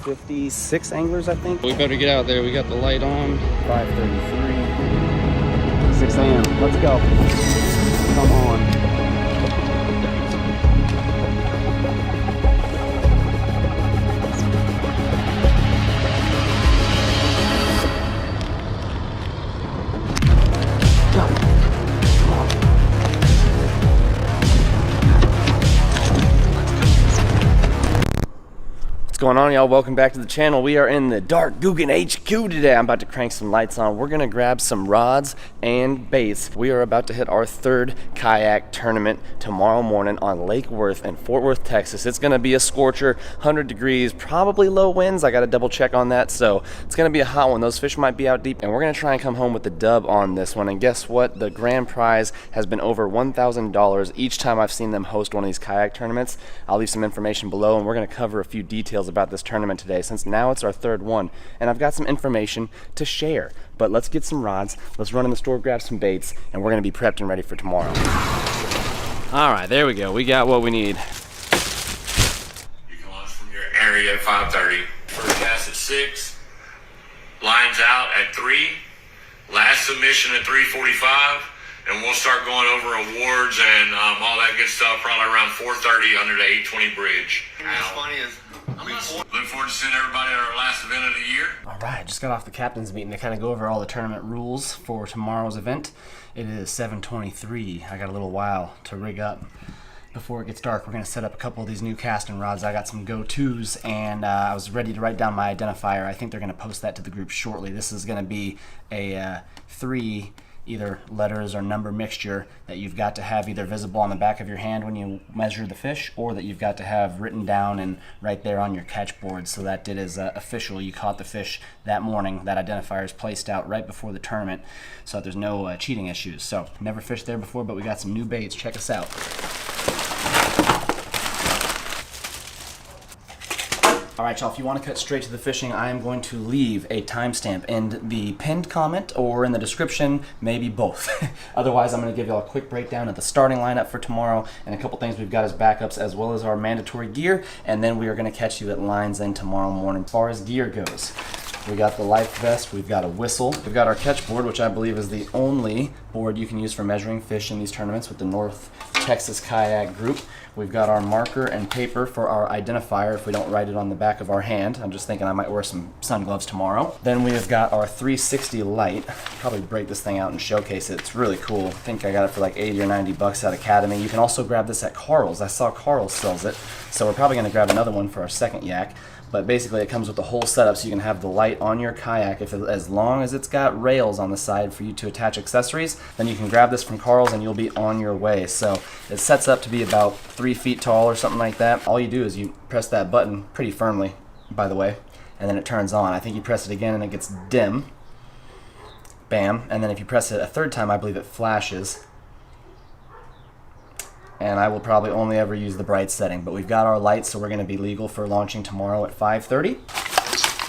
56 anglers, I think. We better get out there. We got the light on. 5:33, 6 a.m. Let's go. Come on. What's going on, y'all? Welcome back to the channel. We are in the Dark Guggen HQ today. I'm about to crank some lights on. We're gonna grab some rods and baits. We are about to hit our third kayak tournament tomorrow morning on Lake Worth in Fort Worth, Texas. It's gonna be a scorcher, 100 degrees, probably low winds. I gotta double check on that, so it's gonna be a hot one. Those fish might be out deep, and we're gonna try and come home with the dub on this one. And guess what? The grand prize has been over $1,000 each time I've seen them host one of these kayak tournaments. I'll leave some information below, and we're gonna cover a few details about this tournament today, since now it's our third one, and I've got some information to share. But let's get some rods, let's run in the store, grab some baits, and we're gonna be prepped and ready for tomorrow. All right, there we go. We got what we need. You can launch from your area at 5:30. First cast at 6. Lines out at 3. Last submission at 3:45. And we'll start going over awards and all that good stuff probably around 4:30 under the 820 bridge. What's funny is Look forward to seeing everybody at our last event of the year. All right, just got off the captain's meeting to kind of go over all the tournament rules for tomorrow's event. It is 7:23. I got a little while to rig up before it gets dark. We're going to set up a couple of these new casting rods. I got some go-tos, and I was ready to write down my identifier. I think they're going to post that to the group shortly. This is going to be a 3 either letters or number mixture that you've got to have either visible on the back of your hand when you measure the fish, or that you've got to have written down and right there on your catch board, so that it is official. You caught the fish that morning. That identifier is placed out right before the tournament, so that there's no cheating issues. So never fished there before, but we got some new baits. Check us out. All right, y'all, if you want to cut straight to the fishing, I am going to leave a timestamp in the pinned comment or in the description, maybe both. Otherwise, I'm going to give y'all a quick breakdown of the starting lineup for tomorrow and a couple things we've got as backups, as well as our mandatory gear, and then we are going to catch you at Lines End tomorrow morning. As far as gear goes, we got the life vest, we've got a whistle, we've got our catch board, which I believe is the only board you can use for measuring fish in these tournaments with the North Texas Kayak Group. We've got our marker and paper for our identifier if we don't write it on the back of our hand. I'm just thinking I might wear some sun gloves tomorrow. Then we have got our 360 light. Probably break this thing out and showcase it. It's really cool. I think I got it for like 80 or 90 bucks at Academy. You can also grab this at Carl's. I saw Carl's sells it, so we're probably going to grab another one for our second yak. But basically it comes with the whole setup, so you can have the light on your kayak. As long as it's got rails on the side for you to attach accessories, then you can grab this from Carl's and you'll be on your way. So it sets up to be about 3 feet tall or something like that. All you do is you press that button pretty firmly, by the way, and then it turns on. I think you press it again and it gets dim. Bam. And then if you press it a third time, I believe it flashes. And I will probably only ever use the bright setting, but we've got our lights, so we're going to be legal for launching tomorrow at 5:30.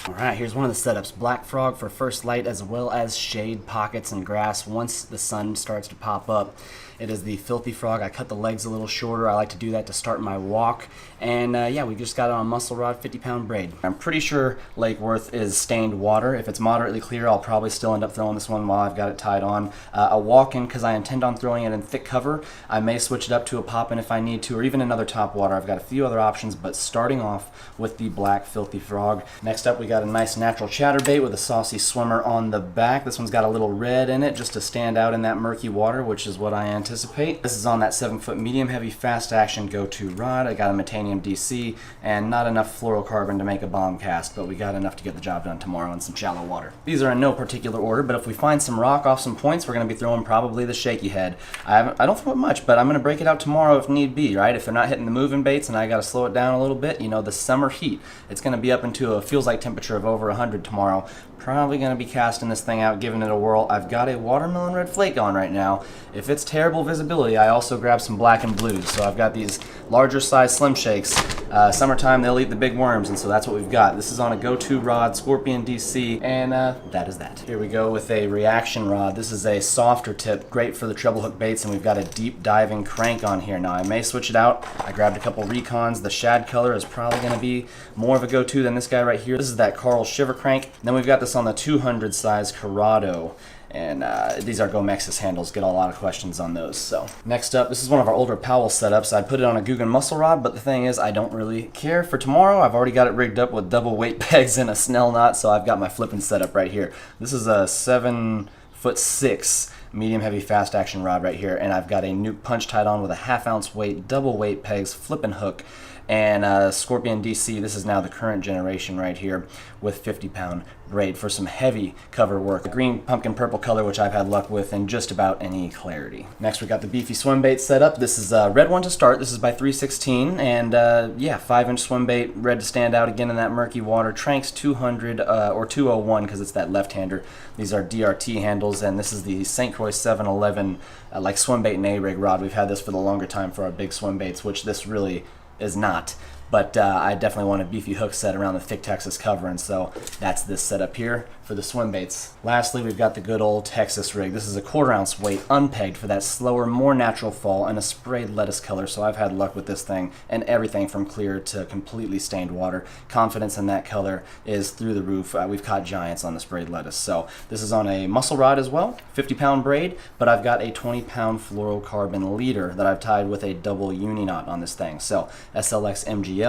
All right, here's one of the setups. Black frog for first light, as well as shade pockets and grass once the sun starts to pop up. It is the filthy frog. I cut the legs a little shorter. I like to do that to start my walk. And yeah, we just got it on a muscle rod, 50-pound braid. I'm pretty sure Lake Worth is stained water. If it's moderately clear, I'll probably still end up throwing this one while I've got it tied on. A walk-in, because I intend on throwing it in thick cover. I may switch it up to a pop-in if I need to, or even another top water. I've got a few other options, but starting off with the black filthy frog. Next up, we got a nice natural chatterbait with a saucy swimmer on the back. This one's got a little red in it just to stand out in that murky water, which is what I anticipate. This is on that 7-foot medium heavy fast action go-to rod. I got a Metanium DC and not enough fluorocarbon to make a bomb cast, but we got enough to get the job done tomorrow in some shallow water. These are in no particular order, but if we find some rock off some points, we're going to be throwing probably the shaky head. I don't throw it much, but I'm going to break it out tomorrow if need be, right? If they're not hitting the moving baits and I got to slow it down a little bit, you know, the summer heat, it's going to be up into a feels like temperature of over 100 tomorrow. Probably going to be casting this thing out, giving it a whirl. I've got a watermelon red flake on right now. If it's terrible visibility, I also grab some black and blues. So I've got these larger size slim shakes Summertime, they'll eat the big worms, and so that's what we've got. This is on a go-to rod, Scorpion DC, and that is that. Here we go with a reaction rod. This is a softer tip, great for the treble hook baits, and we've got a deep diving crank on here. Now I may switch it out. I grabbed a couple recons. The shad color is probably going to be more of a go-to than this guy right here. This is that Carl Shiver crank. And then we've got this on the 200 size Corrado. And these are Gomexus handles, get a lot of questions on those. So next up, this is one of our older Powell setups. I put it on a Guggen muscle rod, but the thing is, I don't really care for tomorrow. I've already got it rigged up with double weight pegs and a snell knot, so I've got my flipping setup right here. This is a 7'6" medium heavy fast action rod right here, and I've got a nuke punch tied on with a 1/2 ounce weight, double weight pegs, flipping hook, and Scorpion DC. This is now the current generation right here with 50-pound braid for some heavy cover work. The green pumpkin purple color, which I've had luck with in just about any clarity. Next we got the beefy swim bait setup. This is a red one to start. This is by 316, and yeah, 5-inch swim bait, red to stand out again in that murky water. Tranks 200 or 201 because it's that left-hander. These are DRT handles, and this is the St. Croix 711 like swim bait and A-rig rod. We've had this for the longer time for our big swim baits, which this really is not. But I definitely want a beefy hook set around the thick Texas cover, and so that's this setup here for the swim baits. Lastly, we've got the good old Texas rig. This is a 1/4 ounce weight, unpegged for that slower, more natural fall, and a sprayed lettuce color, so I've had luck with this thing, and everything from clear to completely stained water. Confidence in that color is through the roof. We've caught giants on the sprayed lettuce. So this is on a muscle rod as well, 50-pound braid, but I've got a 20-pound fluorocarbon leader that I've tied with a double uni knot on this thing. So SLX MGL.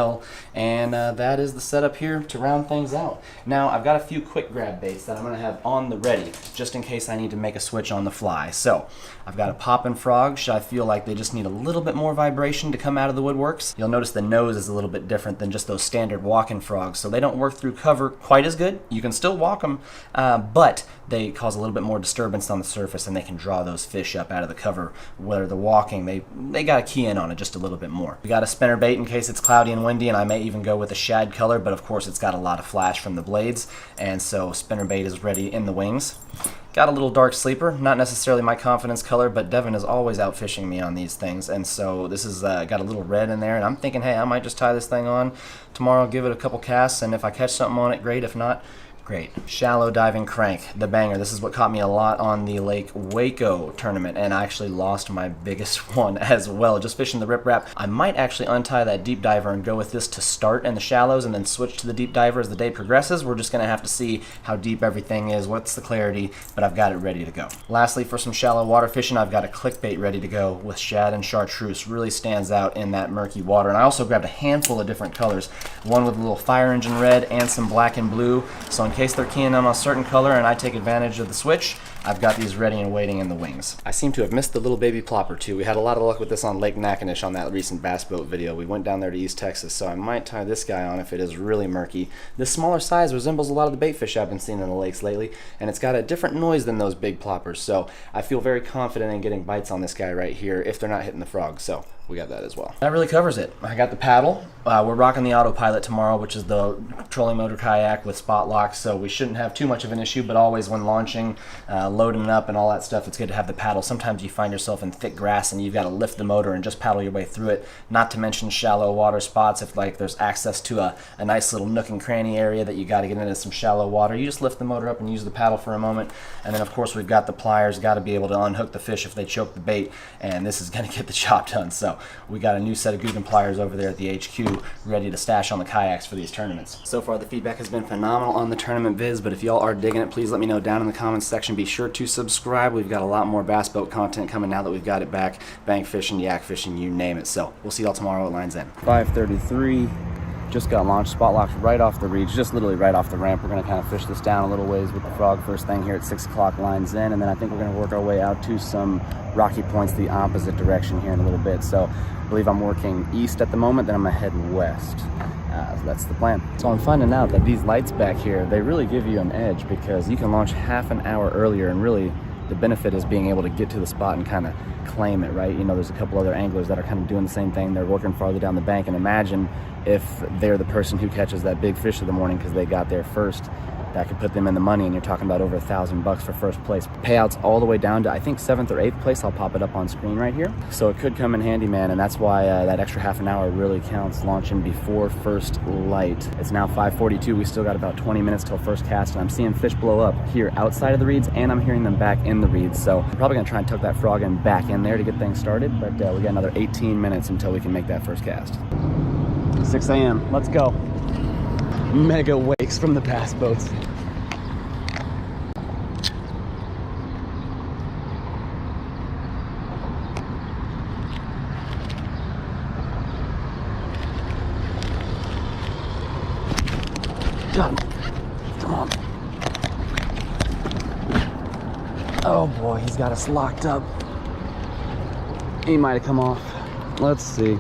And that is the setup here to round things out. Now I've got a few quick grab baits that I'm going to have on the ready just in case I need to make a switch on the fly. So I've got a poppin' frog. Should I feel like they just need a little bit more vibration to come out of the woodworks? You'll notice the nose is a little bit different than just those standard walking frogs, so they don't work through cover quite as good. You can still walk them, but they cause a little bit more disturbance on the surface, and they can draw those fish up out of the cover. Where the walking, they got to key in on it just a little bit more. We got a spinner bait in case it's cloudy and windy, and I may even go with a shad color, but of course it's got a lot of flash from the blades, and so spinner bait is ready in the wings. Got a little dark sleeper, not necessarily my confidence color, but Devin is always out fishing me on these things, and so this is got a little red in there, and I'm thinking, hey, I might just tie this thing on tomorrow, give it a couple casts, and if I catch something on it, great. If not, great. Shallow diving crank, the banger. This is what caught me a lot on the Lake Waco tournament, and I actually lost my biggest one as well, just fishing the riprap. I might actually untie that deep diver and go with this to start in the shallows and then switch to the deep diver as the day progresses. We're just going to have to see how deep everything is, what's the clarity, but I've got it ready to go. Lastly, for some shallow water fishing, I've got a clickbait ready to go with shad and chartreuse. Really stands out in that murky water, and I also grabbed a handful of different colors, one with a little fire engine red and some black and blue, so in case they're keying on a certain color and I take advantage of the switch, I've got these ready and waiting in the wings. I seem to have missed the little baby plopper too. We had a lot of luck with this on Lake Nakanish on that recent bass boat video. We went down there to East Texas, so I might tie this guy on if it is really murky. This smaller size resembles a lot of the bait fish I've been seeing in the lakes lately, and it's got a different noise than those big ploppers, so I feel very confident in getting bites on this guy right here if they're not hitting the frog, so we got that as well. That really covers it. I got the paddle. We're rocking the autopilot tomorrow, which is the trolling motor kayak with spot locks, so we shouldn't have too much of an issue, but always when launching, loading it up and all that stuff, it's good to have the paddle. Sometimes you find yourself in thick grass and you've got to lift the motor and just paddle your way through it, not to mention shallow water spots. If like there's access to a nice little nook and cranny area that you got to get into some shallow water, you just lift the motor up and use the paddle for a moment. And then of course we've got the pliers, got to be able to unhook the fish if they choke the bait, and this is going to get the job done. So we got a new set of Guggen pliers over there at the HQ ready to stash on the kayaks for these tournaments. So far the feedback has been phenomenal on the tournament vids, but if y'all are digging it, please let me know down in the comments section. Be sure to subscribe. We've got a lot more bass boat content coming now that we've got it back. Bank fishing, yak fishing, you name it. So we'll see y'all tomorrow at Lines End. 5:33. Just got launched, spot locked right off the reach, just literally right off the ramp. We're going to kind of fish this down a little ways with the frog first thing here at 6 o'clock Lines End, and then I think we're going to work our way out to some rocky points the opposite direction here in a little bit. So I believe I'm working east at the moment, then I'm going to head west. So that's the plan. So I'm finding out that these lights back here, they really give you an edge because you can launch half an hour earlier, and really the benefit is being able to get to the spot and kind of claim it, right? You know, there's a couple other anglers that are kind of doing the same thing. They're working farther down the bank, and imagine if they're the person who catches that big fish of the morning because they got there first. that could put them in the money, and you're talking about over $1,000 for first place. Payouts all the way down to, I think, 7th or 8th place. I'll pop it up on screen right here. So it could come in handy, man, and that's why that extra half an hour really counts, launching before first light. It's now 5:42. We still got about 20 minutes till first cast, and I'm seeing fish blow up here outside of the reeds, and I'm hearing them back in the reeds. So I'm probably gonna try and tuck that frog in back in there to get things started, but we got another 18 minutes until we can make that first cast. 6 a.m. Let's go. Mega wakes from the bass boats. Got him. Come on. Oh boy, he's got us locked up. He might have come off. Let's see.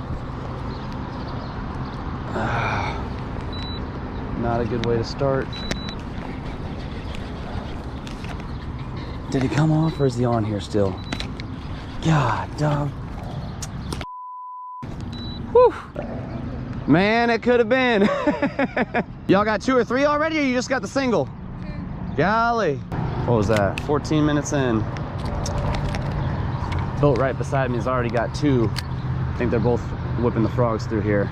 Not a good way to start. Did he come off or is he on here still? God, dog. Whew. Man, it could have been. Y'all got 2 or 3 already, or you just got the single? Golly. What was that? 14 minutes in. Boat right beside me has already got 2. I think they're both whipping the frogs through here.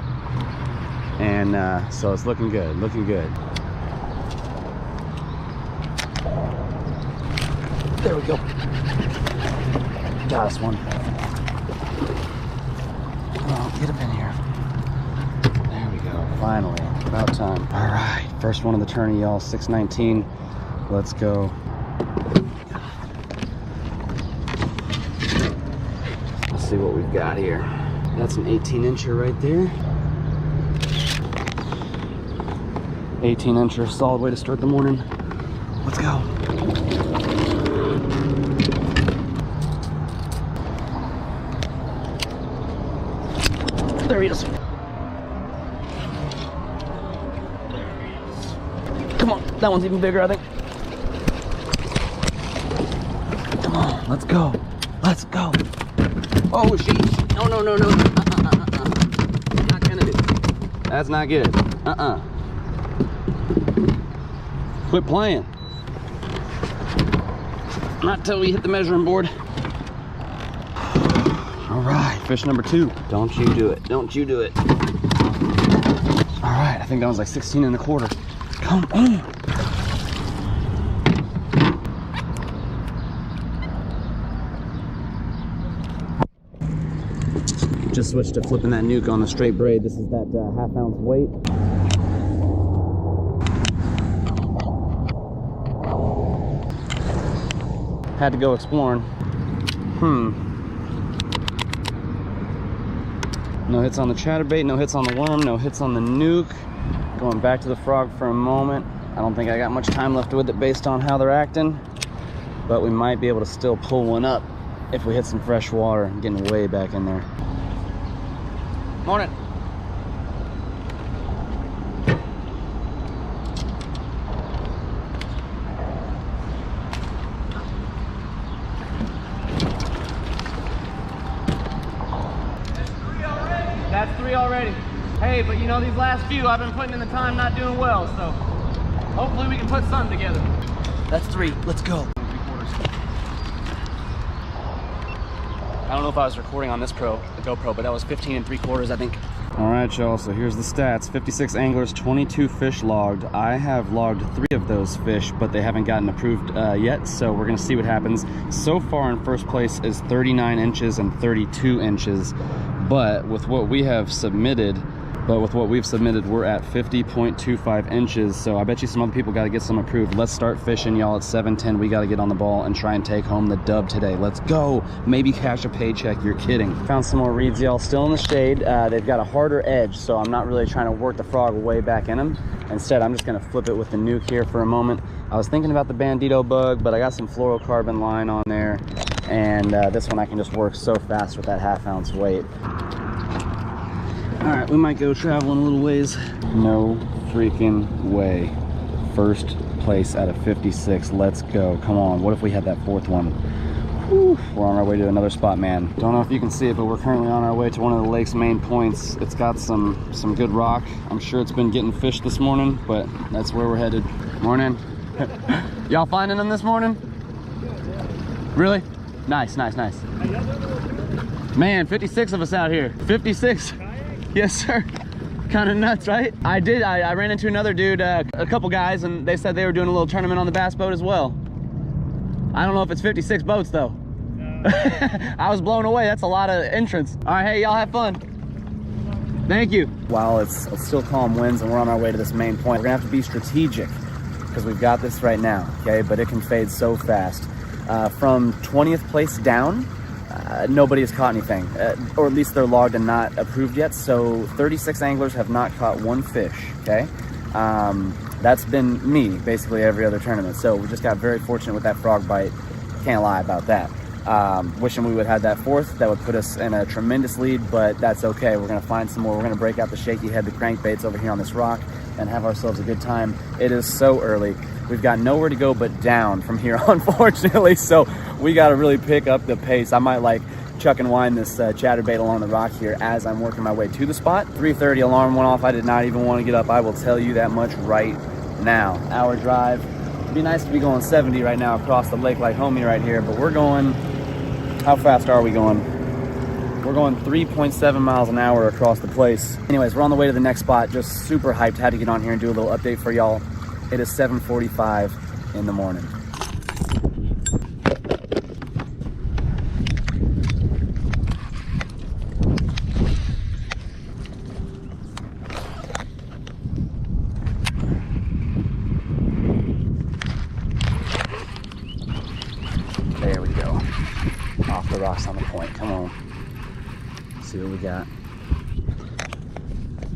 And so it's looking good, looking good. There we go. Got us one. Oh, get up in here. There we go, finally, about time. All right, first one of the tourney, y'all, 6:19. Let's go. Let's see what we've got here. That's an 18-incher right there. 18-incher, solid way to start the morning. Let's go. There he is. Come on, that one's even bigger, I think. Come on, let's go. Let's go. Oh, sheesh. No, no, no, no. Not gonna do. That's not good. Quit playing. Not till we hit the measuring board. All right, fish number 2. Don't you do it. Don't you do it. All right, I think that was like 16 1/4. Come on. Just switched to flipping that nuke on the straight braid. This is that ½ ounce weight. Had to go exploring. No hits on the chatterbait, no hits on the worm, no hits on the nuke. Going back to the frog for a moment. I don't think I got much time left with it based on how they're acting, but we might be able to still pull one up if we hit some fresh water. Getting way back in there. Morning. That's 3 already. Hey, but you know, these last few I've been putting in the time not doing well, so hopefully we can put something together. That's 3. Let's go. I don't know if I was recording on this the GoPro, but that was 15 3/4, I think. All right, y'all, so here's the stats. 56 anglers, 22 fish logged. I have logged 3 of those fish, but they haven't gotten approved yet, so we're gonna see what happens. So far in first place is 39 inches and 32 inches, but with what we've submitted, we're at 50.25 inches, so I bet you some other people got to get some approved. Let's start fishing, y'all. At 7:10, we got to get on the ball and try and take home the dub today. Let's go. Maybe cash a paycheck. You're kidding. Found some more reeds, y'all, still in the shade. They've got a harder edge, so I'm not really trying to work the frog way back in them. Instead, I'm just going to flip it with the nuke here for a moment. I was thinking about the bandito bug, but I got some fluorocarbon line on there, and this one I can just work so fast with that ½ ounce weight. All right, we might go traveling a little ways. No freaking way. First place out of 56. Let's go. Come on. What if we had that 4th one? Whew, we're on our way to another spot, man. Don't know if you can see it, but we're currently on our way to one of the lake's main points. It's got some good rock. I'm sure it's been getting fish this morning, but that's where we're headed. Morning. Y'all finding them this morning? Really? Nice, nice, nice. Man, 56 of us out here. 56. Yes, sir. Kind of nuts, right? I ran into another dude, a couple guys, and they said they were doing a little tournament on the bass boat as well. I don't know if it's 56 boats though. I was blown away. That's a lot of entrants. All right, hey, y'all have fun. Thank you. While it's still calm winds and we're on our way to this main point, we're gonna have to be strategic because we've got this right now, okay? But it can fade so fast. From 20th place down, nobody has caught anything, or at least they're logged and not approved yet. So 36 anglers have not caught one fish, okay? That's been me basically every other tournament. So we just got very fortunate with that frog bite. Can't lie about that. Wishing we would have had that fourth. That would put us in a tremendous lead, but that's okay. We're gonna find some more. We're gonna break out the shaky head, the crankbaits over here on this rock and have ourselves a good time. It is so early. We've got nowhere to go but down from here, unfortunately. So we gotta really pick up the pace. I might like chuck and wind this chatterbait along the rock here as I'm working my way to the spot. 3:30 alarm went off. I did not even want to get up. I will tell you that much right now. Hour drive. It'd be nice to be going 70 right now across the lake like homie right here, but we're going, how fast are we going? We're going 3.7 miles an hour across the place. Anyways, we're on the way to the next spot. Just super hyped. Had to get on here and do a little update for y'all. It is 7:45 in the morning. There we go. Off the rocks on the point. Come on. See what we got.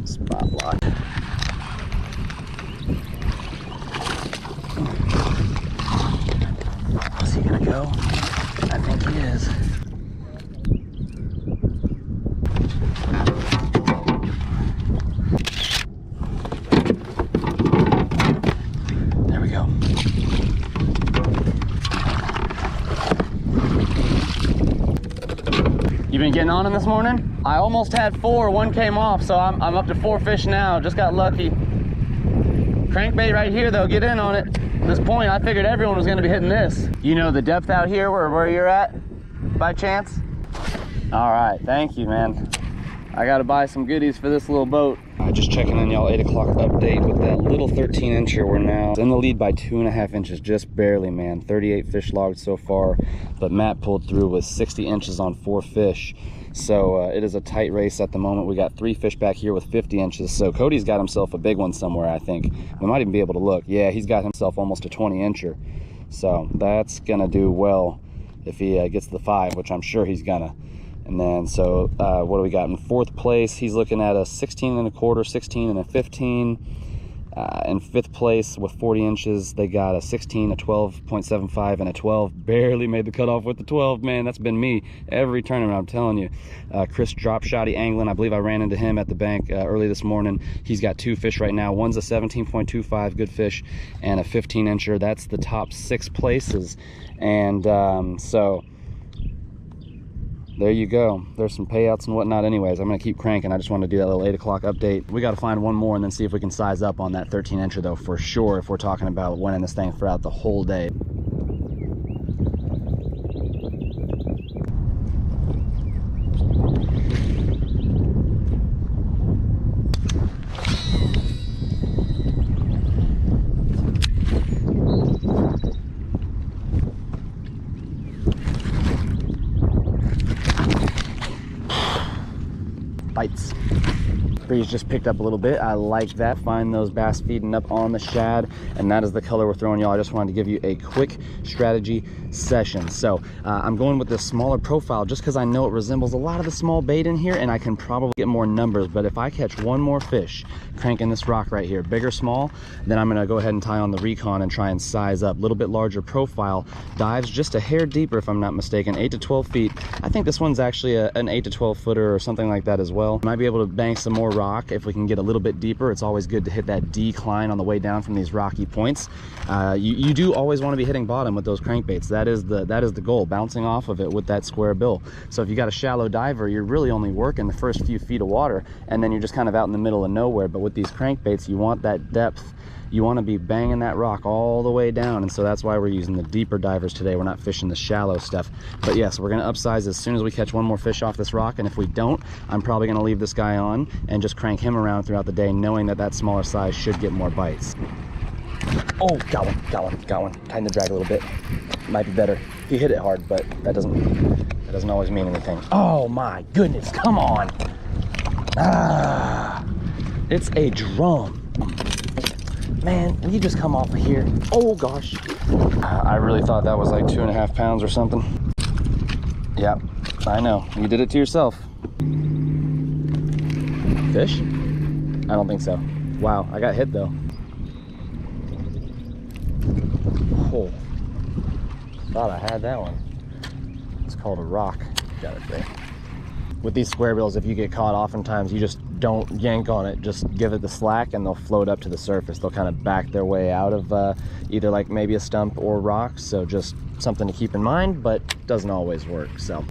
Spot lock. Is he gonna go? I think he is. There we go. You been getting on him this morning? I almost had 4, one came off, so I'm up to 4 fish now. Just got lucky. Crankbait right here though, get in on it. At this point, I figured everyone was gonna be hitting this. You know the depth out here where you're at, by chance? All right, thank you, man. I gotta buy some goodies for this little boat. Just checking on y'all 8 o'clock update with that little 13-incher. We're now in the lead by 2.5 inches, just barely, man. 38 fish logged so far, but Matt pulled through with 60 inches on 4 fish. So it is a tight race at the moment. We got 3 fish back here with 50 inches. So Cody's got himself a big one somewhere, I think. We might even be able to look. Yeah, he's got himself almost a 20-incher. So that's gonna do well if he gets the 5, which I'm sure he's gonna. And then, so what do we got in 4th place? He's looking at a 16 1/4, 16 and a 15. In 5th place with 40 inches, they got a 16, a 12.75, and a 12. Barely made the cutoff with the 12, man. That's been me every tournament, I'm telling you. Chris Drop Shotty Angling, I believe I ran into him at the bank early this morning. He's got 2 fish right now. One's a 17.25, good fish, and a 15-incher. That's the top 6 places. And so there you go. There's some payouts and whatnot. Anyways, I'm gonna keep cranking. I just want to do that little 8 o'clock update. We got to find one more and then see if we can size up on that 13-incher though, for sure, if we're talking about winning this thing throughout the whole day. Bites. Breeze just picked up a little bit. I like that. Find those bass feeding up on the shad, and that is the color we're throwing, y'all. I just wanted to give you a quick strategy session. So I'm going with this smaller profile just because I know it resembles a lot of the small bait in here, and I can probably get more numbers. But if I catch one more fish cranking this rock right here, big or small, then I'm gonna go ahead and tie on the recon and try and size up. A little bit larger profile, dives just a hair deeper if I'm not mistaken, 8 to 12 feet. I think this one's actually an 8 to 12 footer or something like that as well. Might be able to bank some more rock, if we can get a little bit deeper, it's always good to hit that decline on the way down from these rocky points. You do always want to be hitting bottom with those crankbaits. That is the goal, bouncing off of it with that square bill. So if you got a shallow diver, you're really only working the first few feet of water, and then you're just kind of out in the middle of nowhere. But with these crankbaits, you want that depth. You want to be banging that rock all the way down, and so that's why we're using the deeper divers today. We're not fishing the shallow stuff. But yes, we're going to upsize as soon as we catch one more fish off this rock, and if we don't, I'm probably going to leave this guy on and just crank him around throughout the day, knowing that that smaller size should get more bites. Oh, got one. Tighten the drag a little bit. Might be better if you hit it hard, but that doesn't always mean anything. Oh my goodness, come on. Ah, it's a drum. Man, will you just come off of here? Oh gosh. I really thought that was like 2.5 pounds or something. Yep, I know. You did it to yourself. Fish? I don't think so. Wow, I got hit though. Oh, thought I had that one. It's called a rock. Got it there. With these square bills, if you get caught, oftentimes you just don't yank on it, just give it the slack and they'll float up to the surface. They'll kind of back their way out of either like maybe a stump or rocks. So just something to keep in mind, but doesn't always work. So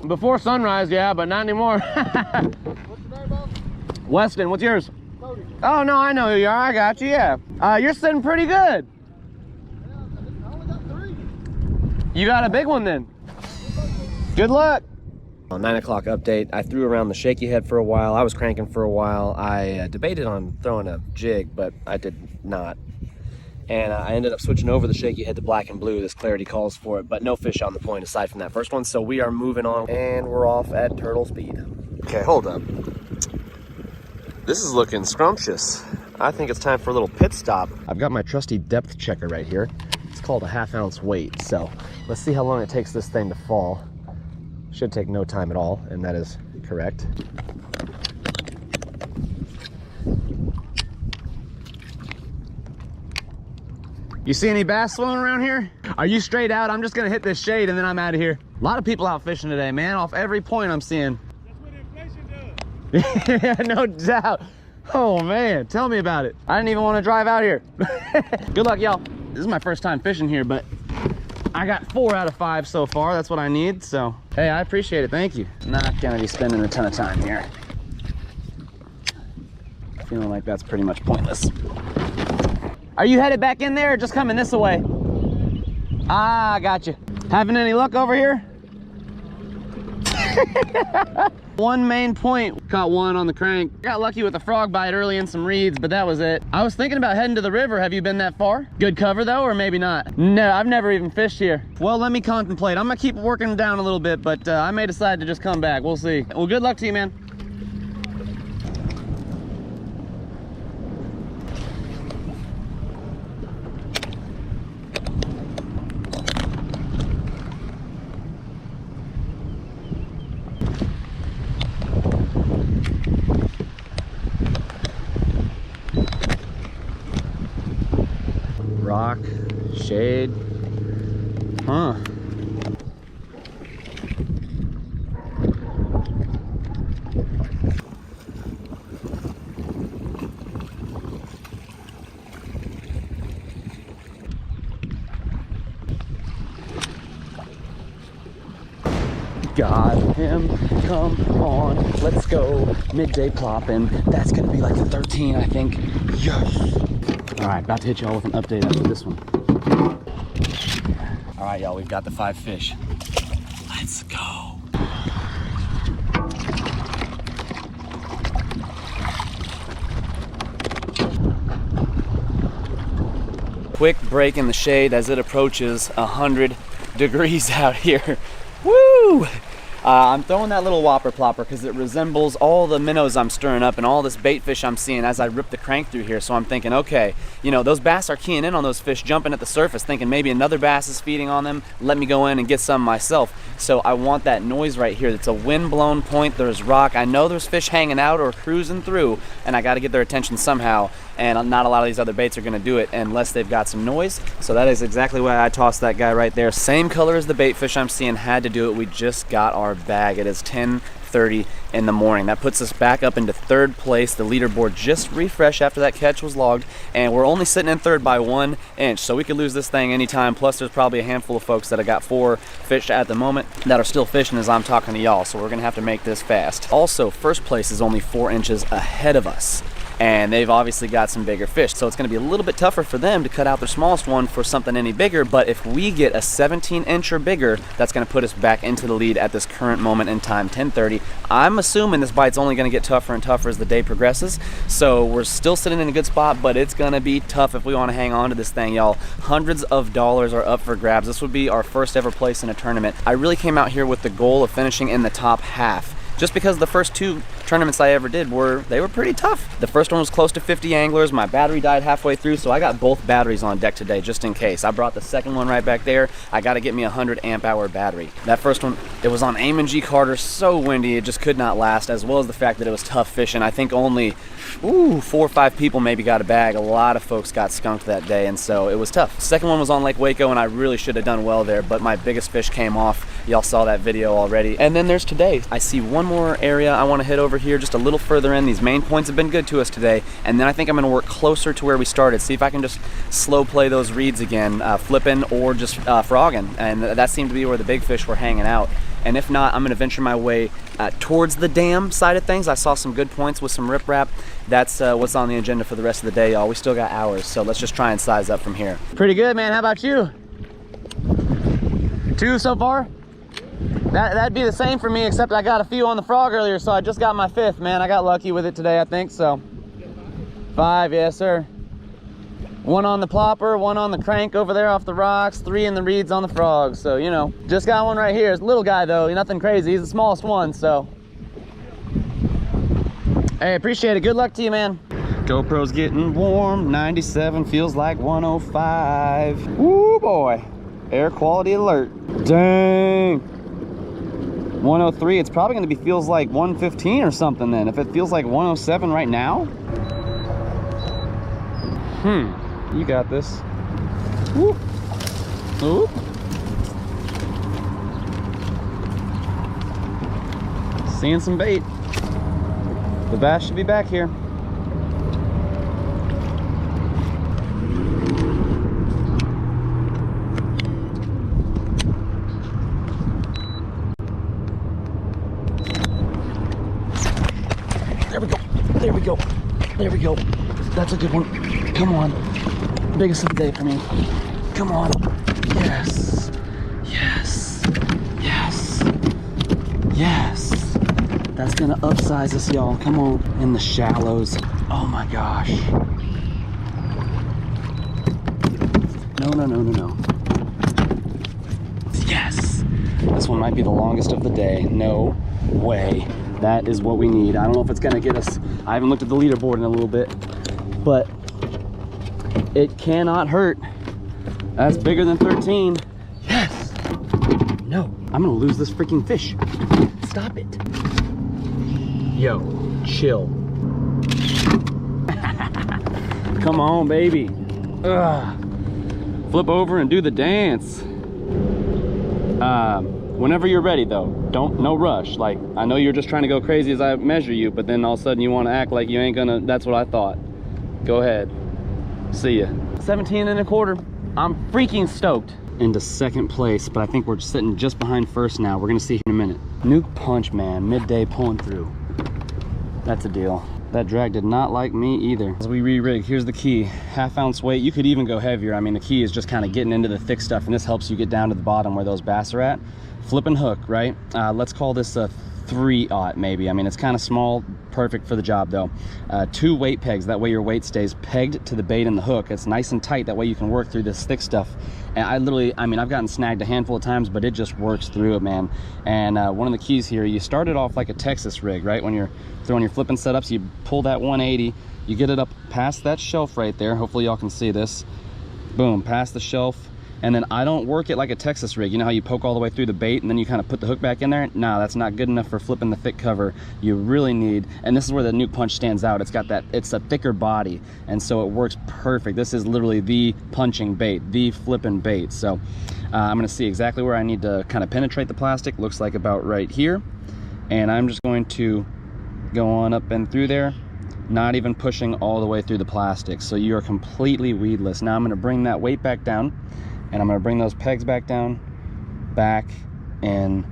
before sunrise, yeah, but not anymore. What's your name, boss? Weston, what's yours? Cody. Oh no, I know who you are. I got you. Yeah, you're sitting pretty good. Yeah, I only got 3. You got a big one then. Good luck. 9 o'clock update. I threw around the shaky head for a while. I was cranking for a while. I debated on throwing a jig, but I did not. And I ended up switching over the shaky head to black and blue. This clarity calls for it, but no fish on the point aside from that first one. So we are moving on, and we're off at turtle speed. Okay, hold up. This is looking scrumptious. I think it's time for a little pit stop. I've got my trusty depth checker right here. It's called a 1/2 ounce weight. So let's see how long it takes this thing to fall. Should take no time at all, and that is correct. You see any bass swimming around here? Are you straight out? I'm just gonna hit this shade and then I'm out of here. A lot of people out fishing today, man, off every point I'm seeing. That's what inflation does. Yeah, no doubt. Oh man, tell me about it. I didn't even want to drive out here. Good luck, y'all. This is my first time fishing here, but I got 4 out of 5 so far. That's what I need, so hey, I appreciate it. Thank you. Not gonna be spending a ton of time here. Feeling like that's pretty much pointless. Are you headed back in there or just coming this way? Ah, gotcha. Having any luck over here? One main point, caught one on the crank. Got lucky with a frog bite early in some reeds, but that was it. I was thinking about heading to the river. Have you been that far? Good cover though, or maybe not? No, I've never even fished here. Well, let me contemplate. I'm gonna keep working down a little bit, but I may decide to just come back. We'll see. Well, good luck to you, man. Rock, shade, huh? Got him, come on, let's go. Midday plopping. That's gonna be like a 13, I think. Yes. All right, about to hit y'all with an update after this one. All right, y'all, we've got the 5 fish. Let's go. Quick break in the shade as it approaches 100 degrees out here. Woo! I'm throwing that little whopper plopper because it resembles all the minnows I'm stirring up and all this bait fish I'm seeing as I rip the crank through here. So I'm thinking, okay, you know, those bass are keying in on those fish jumping at the surface, thinking maybe another bass is feeding on them. Let me go in and get some myself. So I want that noise right here. It's a wind-blown point. There's rock. I know there's fish hanging out or cruising through, and I got to get their attention somehow. And not a lot of these other baits are going to do it unless they've got some noise. So that is exactly why I tossed that guy right there. Same color as the bait fish I'm seeing, had to do it. We just got our bag. It is 10:30 in the morning. That puts us back up into third place. The leaderboard just refreshed after that catch was logged, and we're only sitting in third by 1 inch, so we could lose this thing anytime. Plus there's probably a handful of folks that have got 4 fish at the moment that are still fishing as I'm talking to y'all, so we're gonna have to make this fast. Also, first place is only 4 inches ahead of us, and they've obviously got some bigger fish, so it's going to be a little bit tougher for them to cut out their smallest one for something any bigger. But if we get a 17 inch or bigger, that's going to put us back into the lead at this current moment in time, 10:30. I'm assuming this bite's only going to get tougher and tougher as the day progresses, so we're still sitting in a good spot, but it's going to be tough if we want to hang on to this thing, y'all. Hundreds of dollars are up for grabs. This would be our first ever place in a tournament. I really came out here with the goal of finishing in the top half, just because the first 2 tournaments I ever did were pretty tough. The first one was close to 50 anglers. My battery died halfway through, so I got both batteries on deck today just in case. I brought the second one right back there. I got to get me a 100 amp hour battery. That first one, it was on Aim and G Carter, so windy it just could not last, as well as the fact that it was tough fishing. I think only 4 or 5 people maybe got a bag. A lot of folks got skunked that day, and so it was tough. Second one was on Lake Waco, and I really should have done well there, but my biggest fish came off. Y'all saw that video already. And then there's today. I see one more area I want to hit over here, just a little further in. These main points have been good to us today, and then I think I'm going to work closer to where we started, see if I can just slow play those reeds again, flipping or just frogging, and that seemed to be where the big fish were hanging out. And if not, I'm going to venture my way towards the dam side of things. I saw some good points with some riprap. That's what's on the agenda for the rest of the day, y'all. We still got hours, so let's just try and size up from here. Pretty good, man. How about you? 2 so far? That'd be the same for me, except I got a few on the frog earlier, so I just got my 5th, man. I got lucky with it today, I think, so. 5, yes, sir. 1 on the plopper, 1 on the crank over there off the rocks, 3 in the reeds on the frogs. So, you know, just got one right here. It's a little guy, though. Nothing crazy. He's the smallest one, so. Hey, appreciate it. Good luck to you, man. GoPro's getting warm. 97 feels like 105. Woo, boy. Air quality alert. Dang. 103, it's probably going to be feels like 115 or something then, if it feels like 107 right now. You got this. Whoop. Whoop. Seeing some bait. The bass should be back here. There we go. There we go. There we go. That's a good one. Come on. Biggest of the day for me. Come on. Yes. Yes. Yes. Yes. That's gonna upsize us, y'all. Come on. In the shallows. Oh my gosh. No, no, no, no, no. Yes. This one might be the longest of the day. No way. That is what we need. I don't know if it's gonna get us. I haven't looked at the leaderboard in a little bit, but it cannot hurt. That's bigger than 13. Yes. No, I'm gonna lose this freaking fish. Stop it. Yo, chill. Come on, baby. Flip over and do the dance. Whenever you're ready though, no rush. Like, I know you're just trying to go crazy as I measure you, but then all of a sudden you want to act like you ain't gonna. That's what I thought. Go ahead. See ya. 17 1/4. I'm freaking stoked. Into second place, but I think we're sitting just behind first now. We're gonna see in a minute. Nuke punch, man, midday pulling through. That's a deal. That drag did not like me either. As we re-rig, here's the key. 1/2 ounce weight. You could even go heavier. I mean, the key is just kind of getting into the thick stuff, and this helps you get down to the bottom where those bass are at. Flip and hook, right? Let's call this a 3/0 maybe. I mean, it's kind of small, perfect for the job though. 2 weight pegs, that way your weight stays pegged to the bait and the hook. It's nice and tight, that way you can work through this thick stuff. And I mean, I've gotten snagged a handful of times, but it just works through it, man. And one of the keys here, you start it off like a Texas rig, right? When you're throwing your flipping setups, you pull that 180, you get it up past that shelf right there. Hopefully y'all can see this. Boom, past the shelf. And then I don't work it like a Texas rig. You know how you poke all the way through the bait and then you kind of put the hook back in there? No, that's not good enough for flipping the thick cover. You really need, and this is where the Nuke Punch stands out. It's got that, it's a thicker body, and so it works perfect. This is literally the punching bait, the flipping bait. So I'm gonna see exactly where I need to kind of penetrate the plastic. Looks like about right here. And I'm just going to go on up and through there, not even pushing all the way through the plastic. So you are completely weedless. Now I'm gonna bring that weight back down, and I'm gonna bring those pegs back down, back in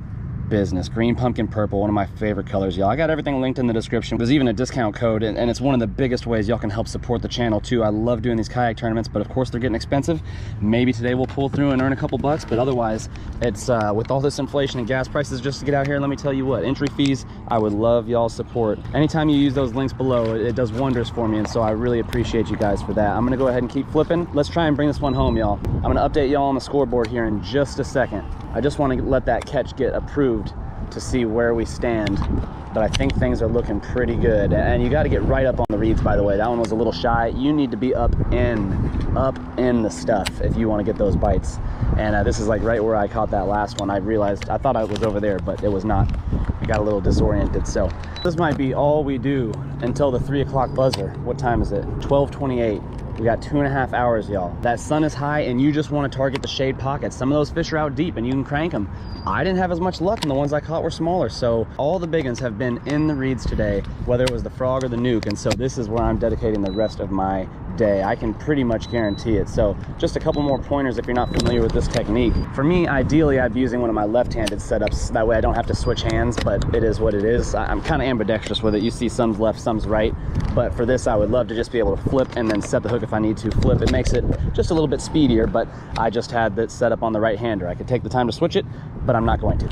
business. Green pumpkin purple, one of my favorite colors, y'all. I got everything linked in the description. There's even a discount code, and it's one of the biggest ways y'all can help support the channel too. I love doing these kayak tournaments, but of course they're getting expensive. Maybe today we'll pull through and earn a couple bucks, but otherwise it's with all this inflation and gas prices, just to get out here, let me tell you what, entry fees, I would love y'all's support. Anytime you use those links below, it does wonders for me, and so I really appreciate you guys for that. I'm gonna go ahead and keep flipping. Let's try and bring this one home, y'all. I'm gonna update y'all on the scoreboard here in just a second. I just want to let that catch get approved to see where we stand, but I think things are looking pretty good. And you got to get right up on the reeds, by the way. That one was a little shy. You need to be up in the stuff if you want to get those bites. And this is like right where I caught that last one. I realized, I thought I was over there, but it was not. I got a little disoriented. So this might be all we do until the 3 o'clock buzzer. What time is it? 12:28. We got 2.5 hours, y'all. That sun is high and you just want to target the shade pockets. Some of those fish are out deep and you can crank them. I didn't have as much luck, and the ones I caught were smaller. So all the big ones have been in the reeds today, whether it was the frog or the nuke. And so this is where I'm dedicating the rest of my day. I can pretty much guarantee it. So just a couple more pointers if you're not familiar with this technique. For me, ideally, I'd be using one of my left-handed setups. That way I don't have to switch hands, but it is what it is. I'm kind of ambidextrous with it. You see some's left, some's right. But for this, I would love to just be able to flip and then set the hook if I need to flip. It makes it just a little bit speedier, but I just had that set up on the right hander. I could take the time to switch it, but I'm not going to.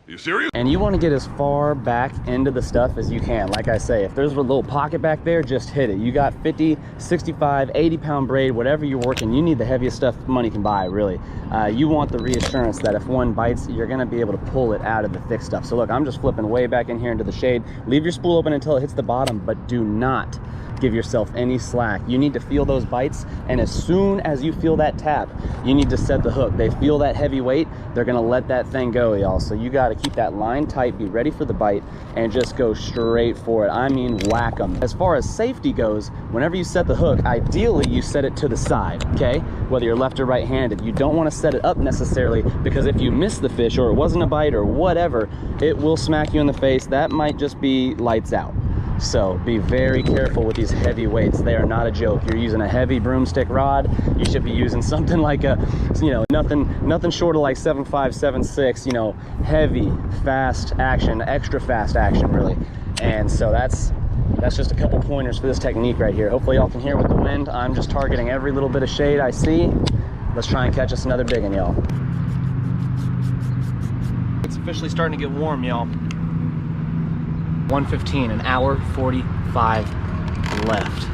You serious? And you want to get as far back into the stuff as you can. Like I say, if there's a little pocket back there, just hit it. You got 50, 65, 80 pound braid, whatever you're working, you need the heaviest stuff money can buy, really. You want the reassurance that if one bites, you're going to be able to pull it out of the thick stuff. So look, I'm just flipping way back in here into the shade. Leave your spool open until it hits the bottom, but do not give yourself any slack. You need to feel those bites, and as soon as you feel that tap, you need to set the hook. They feel that heavy weight, they're gonna let that thing go, y'all. So you gotta keep that line tight, be ready for the bite, and just go straight for it. I mean, whack them. As far as safety goes, whenever you set the hook, ideally you set it to the side, okay? Whether you're left or right-handed. You don't wanna set it up necessarily, because if you miss the fish or it wasn't a bite or whatever, it will smack you in the face. That might just be lights out. So be very careful with these heavy weights. They are not a joke. You're using a heavy broomstick rod. You should be using something like a, you know, nothing short of like 7.5, 7.6, you know, heavy, fast action, extra fast action, really. And so that's just a couple pointers for this technique right here. Hopefully y'all can hear with the wind. I'm just targeting every little bit of shade I see. Let's try and catch us another big one, y'all. It's officially starting to get warm, y'all. 1:15, an hour 45 left.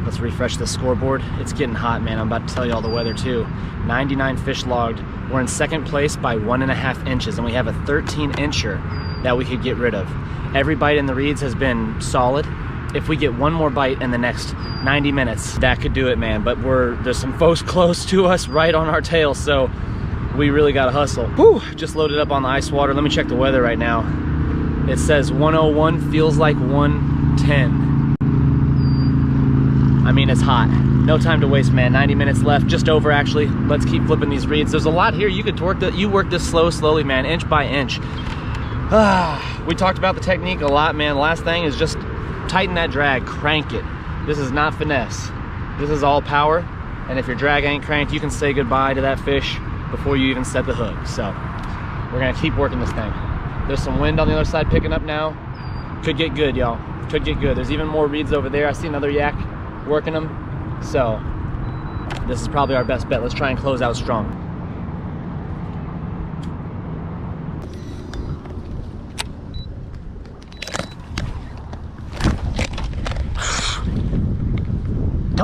Let's refresh the scoreboard. It's getting hot, man. I'm about to tell you all the weather too. 99 fish logged. We're in second place by 1.5 inches, and we have a 13-incher that we could get rid of. Every bite in the reeds has been solid. If we get one more bite in the next 90 minutes, that could do it, man. But there's some folks close to us right on our tail, so we really gotta hustle. Whew, just loaded up on the ice water. Let me check the weather right now. It says 101, feels like 110. I mean, it's hot. No time to waste, man. 90 minutes left, just over actually. Let's keep flipping these reeds. There's a lot here. You could work this slowly, man, inch by inch. We talked about the technique a lot, man. Last thing is just tighten that drag, crank it. This is not finesse. This is all power. And if your drag ain't cranked, you can say goodbye to that fish before you even set the hook. So we're gonna keep working this thing. There's some wind on the other side picking up now. Could get good, y'all. Could get good. There's even more reeds over there. I see another yak working them. So this is probably our best bet. Let's try and close out strong.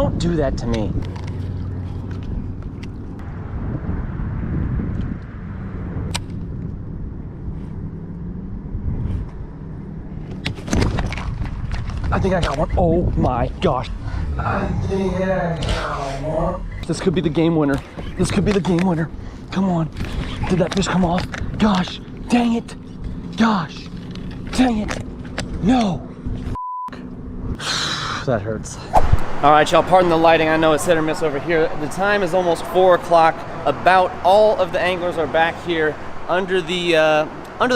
Don't do that to me. I think I got one. Oh my gosh. I think I got one. This could be the game winner. This could be the game winner. Come on. Did that fish come off? Gosh, dang it. Gosh, dang it. No. That hurts. All right, y'all, pardon the lighting. I know it's hit or miss over here. The time is almost 4 o'clock. About all of the anglers are back here under the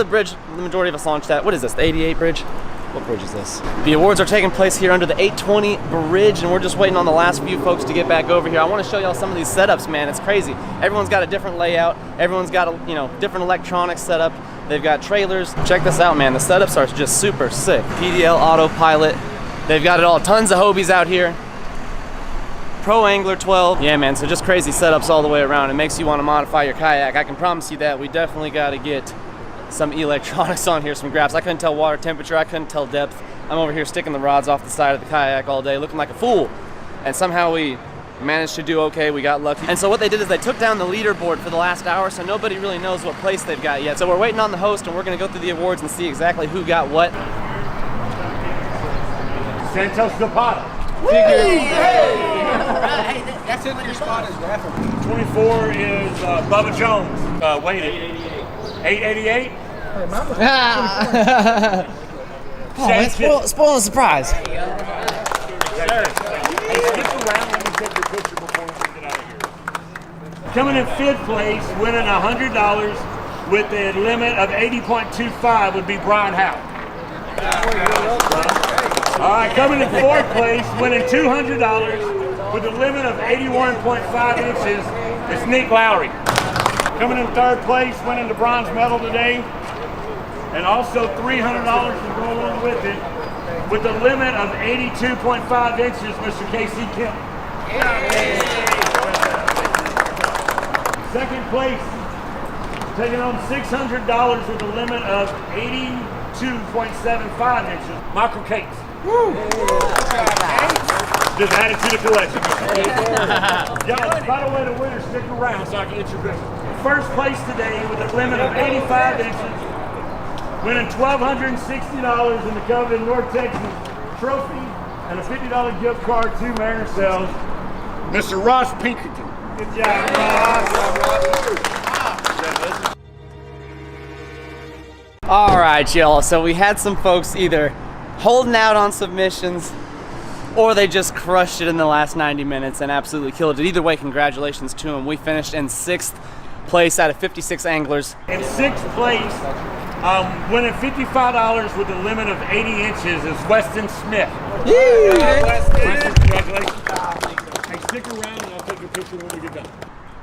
bridge. The majority of us launched at. What is this, the 88 bridge? What bridge is this? The awards are taking place here under the 820 bridge, and we're just waiting on the last few folks to get back over here. I want to show y'all some of these setups, man. It's crazy. Everyone's got a different layout. Everyone's got a, different electronics setup. They've got trailers. Check this out, man. The setups are just super sick. PDL autopilot. They've got it all. Tons of Hobies out here. Pro Angler 12. Yeah, man, so just crazy setups all the way around. It makes you want to modify your kayak. I can promise you that. We definitely got to get some electronics on here, some graphs. I couldn't tell water temperature, I couldn't tell depth. I'm over here sticking the rods off the side of the kayak all day, looking like a fool. And somehow we managed to do okay, we got lucky. And so what they did is they took down the leaderboard for the last hour, so nobody really knows what place they've got yet. So we're waiting on the host, and we're gonna go through the awards and see exactly who got what. Santos Zapata. Hey, that's in your spot is raffle. 24 is Bubba Jones. Weighted. 888. Oh, man, spoil the surprise. Hey, stick around. Let me take your picture before we get out of here. Coming in 5th place, winning $100 with a limit of 80.25 would be Brian Howe. All right, coming in 4th place, winning $200 with a limit of 81.5 inches is Nick Lowry. Coming in 3rd place, winning the bronze medal today, and also $300 to go along with it, with a limit of 82.5 inches, Mr. Casey Kemp. 2nd place, taking on $600 with a limit of 82.75 inches, Michael Cates. Just add it to the collection. Y'all, by the way, the winner, stick around so I can introduce you. 1st place today with a limit of 85 inches, winning $1,260 in the coveted North Texas trophy and a $50 gift card to Mariner Sales, Mr. Ross Pinkerton. Good job, Ross. All right, y'all, so we had some folks either holding out on submissions or they just crushed it in the last 90 minutes and absolutely killed it. Either way, congratulations to them. We finished in 6th place out of 56 anglers. In 6th place, winning $55 with a limit of 80 inches is Weston Smith. Weston, congratulations. Hey, stick around and I'll take your picture when we get done.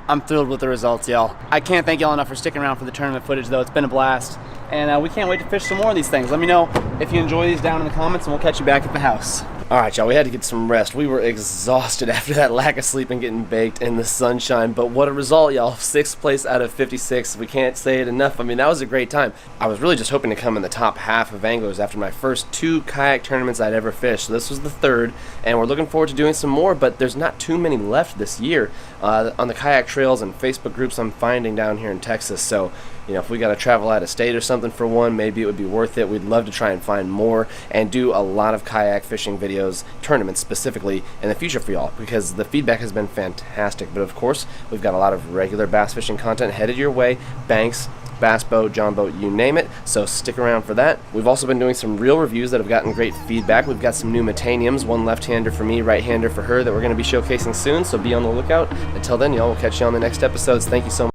I'm thrilled with the results, y'all. I can't thank y'all enough for sticking around for the tournament footage, though. It's been a blast. And we can't wait to fish some more of these things. Let me know if you enjoy these down in the comments, and we'll catch you back at the house. All right, y'all, we had to get some rest. We were exhausted after that lack of sleep and getting baked in the sunshine, but what a result, y'all. 6th place out of 56. We can't say it enough. I mean, that was a great time. I was really just hoping to come in the top half of anglers after my first 2 kayak tournaments I'd ever fished. So this was the 3rd, and we're looking forward to doing some more, but there's not too many left this year on the kayak trails and Facebook groups I'm finding down here in Texas. So, if we got to travel out of state or something for one, maybe it would be worth it. We'd love to try and find more and do a lot of kayak fishing videos, tournaments specifically, in the future for y'all, because the feedback has been fantastic. But of course, we've got a lot of regular bass fishing content headed your way, banks, bass boat, john boat, you name it, so stick around for that. We've also been doing some reel reviews that have gotten great feedback. We've got some new metaniums, one left-hander for me, right-hander for her, that we're going to be showcasing soon, so be on the lookout. Until then, y'all, we'll catch you on the next episodes. Thank you so much.